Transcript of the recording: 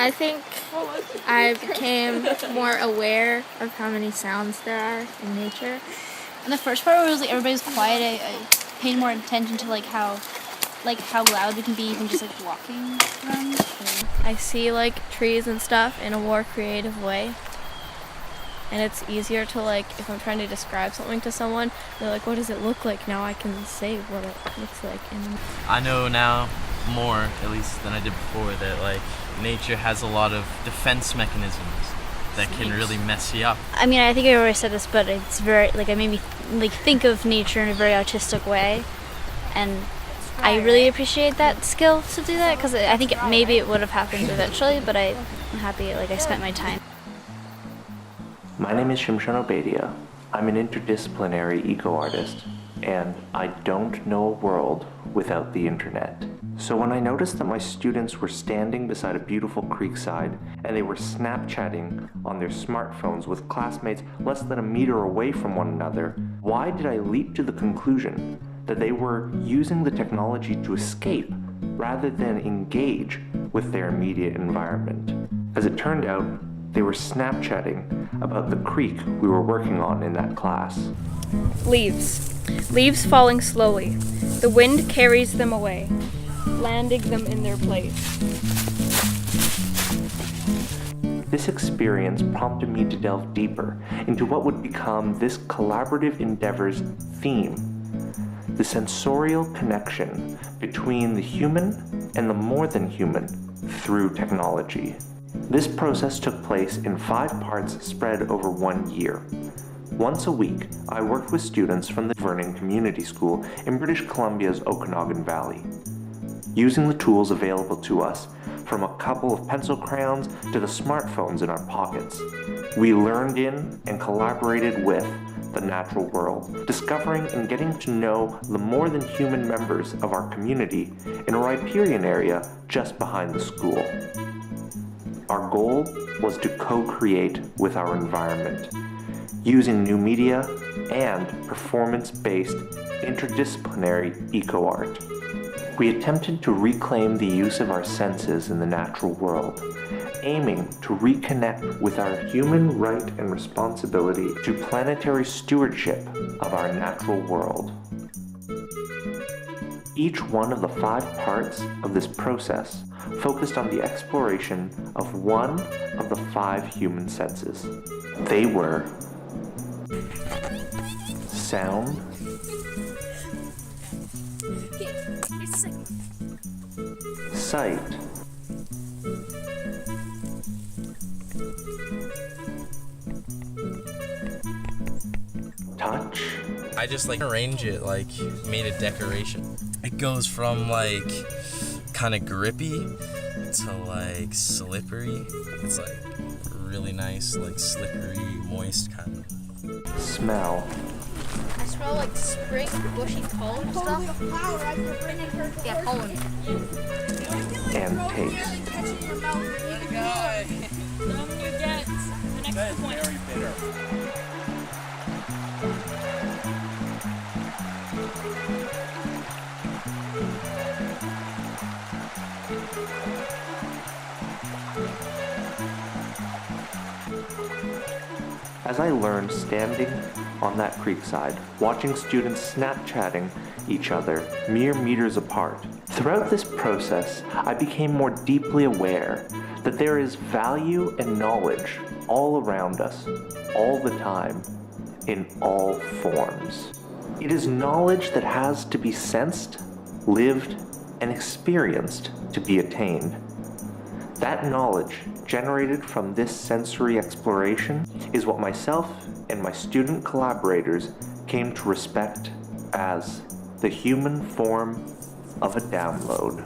I think I became more aware of how many sounds there are in nature. And the first part was like everybody was quiet. I paid more attention to how loud we can be even just walking around. I see trees and stuff in a more creative way. And it's easier to if I'm trying to describe something to someone, they're like, what does it look like? Now I can say what it looks like. And I know now more, at least than I did before, that nature has a lot of defense mechanisms that can really mess you up. I mean, I think I already said this, but it's very it made me think of nature in a very autistic way, and I really appreciate that skill to do that, because I think maybe it would have happened eventually, but I'm happy I spent my time. My name is Shimshon Obadia. I'm an interdisciplinary eco-artist, and I don't know a world without the internet. So when I noticed that my students were standing beside a beautiful creekside and they were Snapchatting on their smartphones with classmates less than a meter away from one another, why did I leap to the conclusion that they were using the technology to escape rather than engage with their immediate environment? As it turned out, they were Snapchatting about the creek we were working on in that class. Leaves. Leaves falling slowly. The wind carries them away, landing them in their place. This experience prompted me to delve deeper into what would become this collaborative endeavor's theme: the sensorial connection between the human and the more than human through technology. This process took place in 5 parts spread over 1 year. Once a week, I worked with students from the Vernon Community School in British Columbia's Okanagan Valley. Using the tools available to us, from a couple of pencil crayons to the smartphones in our pockets, we learned in and collaborated with the natural world, discovering and getting to know the more than human members of our community in a riparian area just behind the school. Our goal was to co-create with our environment, using new media and performance-based interdisciplinary eco-art. We attempted to reclaim the use of our senses in the natural world, aiming to reconnect with our human right and responsibility to planetary stewardship of our natural world. Each one of the 5 parts of this process focused on the exploration of one of the 5 human senses. They were sound, sight, touch. I just arrange it made a decoration. It goes from kind of grippy to slippery. It's really nice, slippery, moist kind of. Smell. I smell spring, bushy pollen stuff. Yeah, pollen. And taste. As I learned standing on that creekside, watching students Snapchatting each other mere meters apart, throughout this process, I became more deeply aware that there is value and knowledge all around us, all the time, in all forms. It is knowledge that has to be sensed, lived, and experienced to be attained. That knowledge generated from this sensory exploration is what myself and my student collaborators came to respect as the human form of a download.